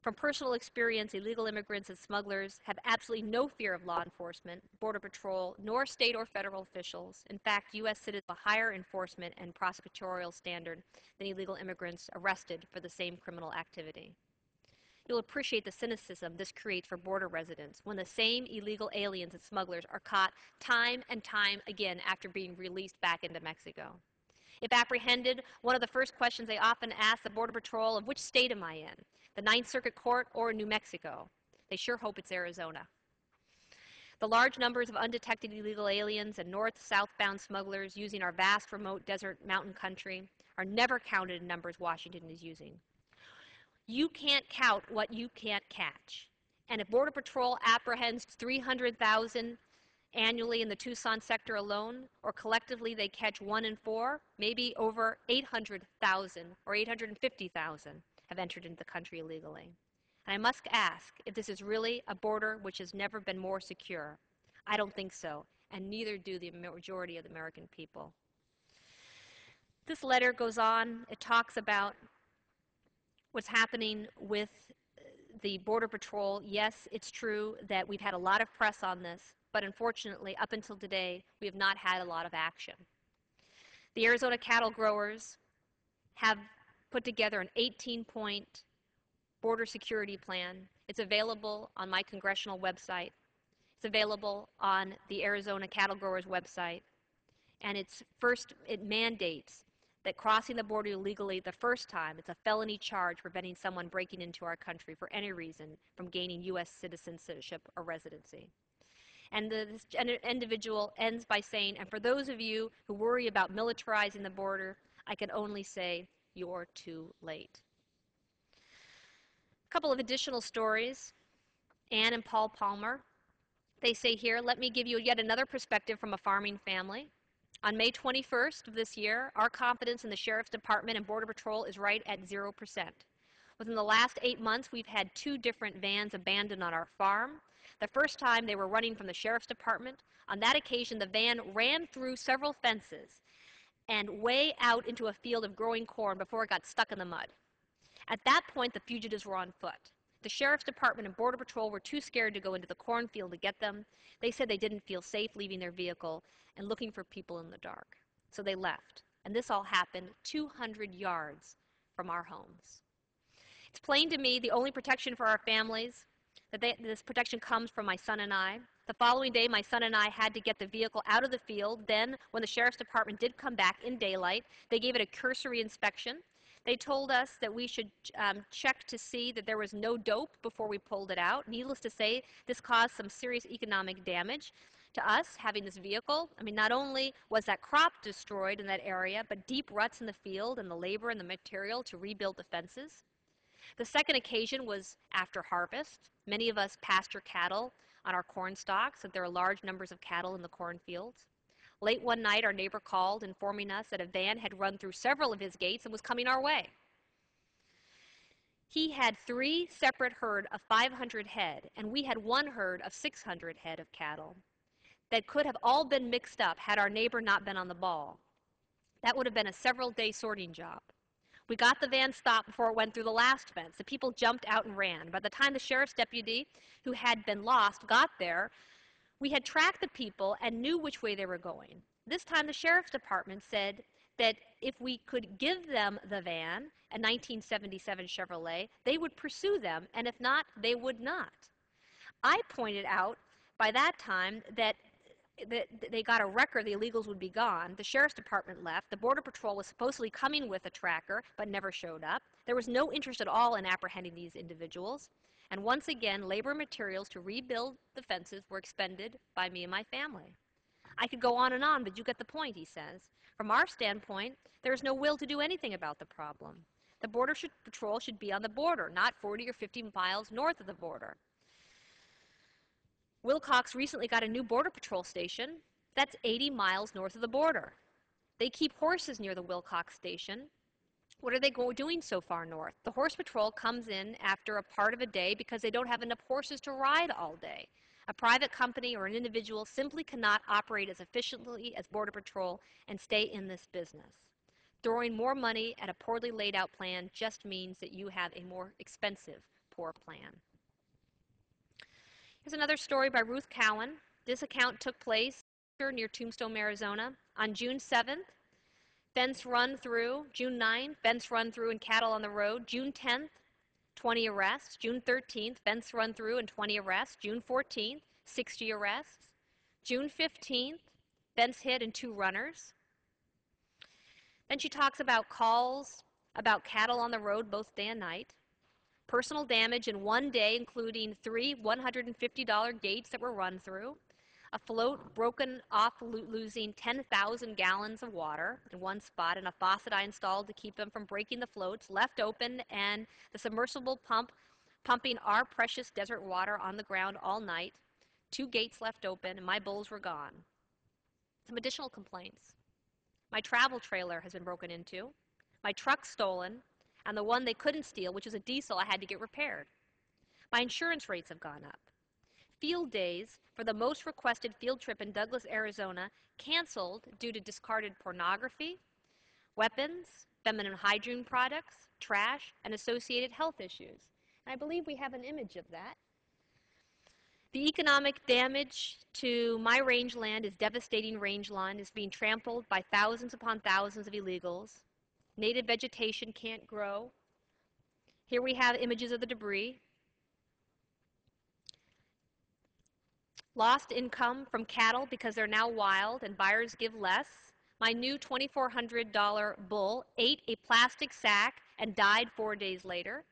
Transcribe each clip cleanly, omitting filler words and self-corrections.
From personal experience, illegal immigrants and smugglers have absolutely no fear of law enforcement, Border Patrol, nor state or federal officials. In fact, U.S. citizens have a higher enforcement and prosecutorial standard than illegal immigrants arrested for the same criminal activity. You'll appreciate the cynicism this creates for border residents when the same illegal aliens and smugglers are caught time and time again after being released back into Mexico. If apprehended, one of the first questions they often ask the Border Patrol of which state am I in, the Ninth Circuit Court or New Mexico? They sure hope it's Arizona. The large numbers of undetected illegal aliens and north-southbound smugglers using our vast remote desert mountain country are never counted in numbers Washington is using. You can't count what you can't catch. And if Border Patrol apprehends 300,000 annually in the Tucson sector alone, or collectively they catch 1 in 4, maybe over 800,000 or 850,000 have entered into the country illegally. And I must ask if this is really a border which has never been more secure. I don't think so, and neither do the majority of the American people. This letter goes on. It talks about what's happening with the Border Patrol. Yes, it's true that we've had a lot of press on this, but unfortunately, up until today, we have not had a lot of action. The Arizona cattle growers have put together an 18-point border security plan. It's available on my congressional website. It's available on the Arizona cattle growers website. And it mandates that crossing the border illegally the first time, it's a felony charge preventing someone breaking into our country for any reason from gaining U.S. citizenship or residency. And this individual ends by saying, and for those of you who worry about militarizing the border, I can only say, you're too late. A couple of additional stories. Ann and Paul Palmer. They say here, let me give you yet another perspective from a farming family. On May 21st of this year, our confidence in the Sheriff's Department and Border Patrol is right at 0%. Within the last 8 months, we've had 2 different vans abandoned on our farm. The first time they were running from the Sheriff's Department. On that occasion, the van ran through several fences and way out into a field of growing corn before it got stuck in the mud. At that point, the fugitives were on foot. The Sheriff's Department and Border Patrol were too scared to go into the cornfield to get them. They said they didn't feel safe leaving their vehicle and looking for people in the dark. So they left. And this all happened 200 yards from our homes. It's plain to me the only protection for our families, this protection comes from my son and I. The following day, my son and I had to get the vehicle out of the field. Then, when the Sheriff's Department did come back in daylight, they gave it a cursory inspection. They told us that we should check to see that there was no dope before we pulled it out. Needless to say, this caused some serious economic damage to us having this vehicle. I mean, not only was that crop destroyed in that area, but deep ruts in the field and the labor and the material to rebuild the fences. The second occasion was after harvest. Many of us pasture cattle on our corn stalks, so there are large numbers of cattle in the cornfields. Late one night, our neighbor called, informing us that a van had run through several of his gates and was coming our way. He had 3 separate herd of 500 head, and we had 1 herd of 600 head of cattle that could have all been mixed up had our neighbor not been on the ball. That would have been a several-day sorting job. We got the van stopped before it went through the last fence. The people jumped out and ran. By the time the sheriff's deputy, who had been lost, got there, we had tracked the people and knew which way they were going. This time the Sheriff's Department said that if we could give them the van, a 1977 Chevrolet, they would pursue them, and if not, they would not. I pointed out by that time that they got a record the illegals would be gone. The Sheriff's Department left. The Border Patrol was supposedly coming with a tracker, but never showed up. There was no interest at all in apprehending these individuals. And once again, labor and materials to rebuild the fences were expended by me and my family. I could go on, but you get the point, he says. From our standpoint, there is no will to do anything about the problem. The Border Patrol should be on the border, not 40 or 50 miles north of the border. Wilcox recently got a new Border Patrol station. That's 80 miles north of the border. They keep horses near the Wilcox station. What are they doing so far north? The Horse Patrol comes in after a part of a day because they don't have enough horses to ride all day. A private company or an individual simply cannot operate as efficiently as Border Patrol and stay in this business. Throwing more money at a poorly laid out plan just means that you have a more expensive poor plan. Here's another story by Ruth Cowan. This account took place near Tombstone, Arizona on June 7th. Fence run through. June 9th, fence run through and cattle on the road. June 10th, 20 arrests. June 13th, fence run through and 20 arrests. June 14th, 60 arrests. June 15th, fence hit and 2 runners. Then she talks about calls about cattle on the road both day and night. Personal damage in one day, including 3 $150 gates that were run through. A float broken off, losing 10,000 gallons of water in one spot, and a faucet I installed to keep them from breaking the floats, left open, and the submersible pump pumping our precious desert water on the ground all night. 2 gates left open, and my bulls were gone. Some additional complaints. My travel trailer has been broken into, my truck stolen, and the one they couldn't steal, which was a diesel, I had to get repaired. My insurance rates have gone up. Field days for the most requested field trip in Douglas, Arizona, canceled due to discarded pornography, weapons, feminine hygiene products, trash, and associated health issues. And I believe we have an image of that. The economic damage to my rangeland is devastating. Rangeland is being trampled by thousands upon thousands of illegals. Native vegetation can't grow. Here we have images of the debris. Lost income from cattle because they're now wild and buyers give less. My new $2,400 bull ate a plastic sack and died 4 days later.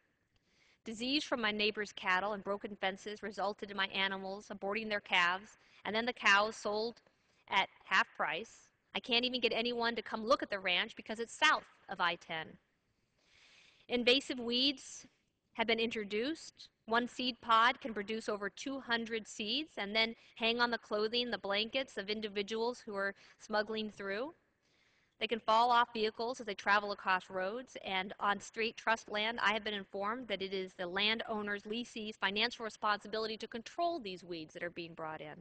Disease from my neighbor's cattle and broken fences resulted in my animals aborting their calves, and then the cows sold at half price. I can't even get anyone to come look at the ranch because it's south of I-10. Invasive weeds have been introduced. One seed pod can produce over 200 seeds and then hang on the clothing, the blankets of individuals who are smuggling through. They can fall off vehicles as they travel across roads, and on street trust land, I have been informed that it is the landowner's, lessee's financial responsibility to control these weeds that are being brought in.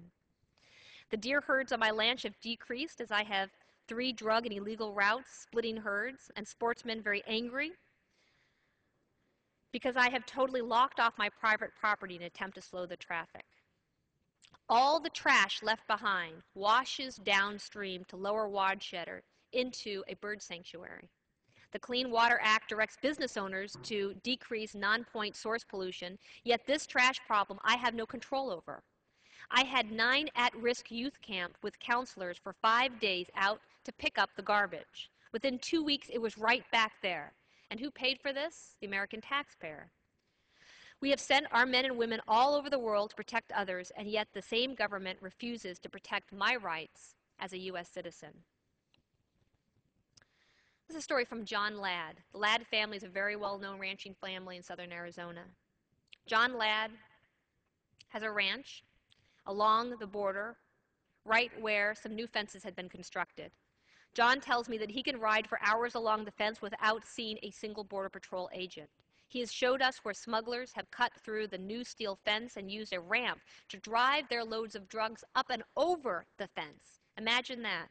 The deer herds on my ranch have decreased as I have 3 drug and illegal routes, splitting herds, and sportsmen very angry because I have totally locked off my private property in an attempt to slow the traffic. All the trash left behind washes downstream to Lower Wadshetter into a bird sanctuary. The Clean Water Act directs business owners to decrease non-point source pollution, yet this trash problem I have no control over. I had 9 at-risk youth camp with counselors for 5 days out to pick up the garbage. Within 2 weeks, it was right back there. And who paid for this? The American taxpayer. We have sent our men and women all over the world to protect others, and yet the same government refuses to protect my rights as a U.S. citizen. This is a story from John Ladd. The Ladd family is a very well-known ranching family in southern Arizona. John Ladd has a ranch along the border, right where some new fences had been constructed. John tells me that he can ride for hours along the fence without seeing a single Border Patrol agent. He has showed us where smugglers have cut through the new steel fence and used a ramp to drive their loads of drugs up and over the fence. Imagine that.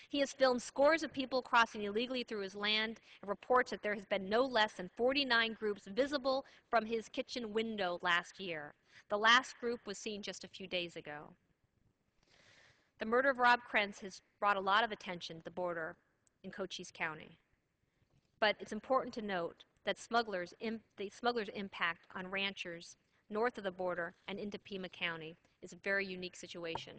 He has filmed scores of people crossing illegally through his land and reports that there has been no less than 49 groups visible from his kitchen window last year. The last group was seen just a few days ago. The murder of Rob Krentz has brought a lot of attention to the border in Cochise County. But it's important to note that the smugglers' impact on ranchers north of the border and into Pima County is a very unique situation.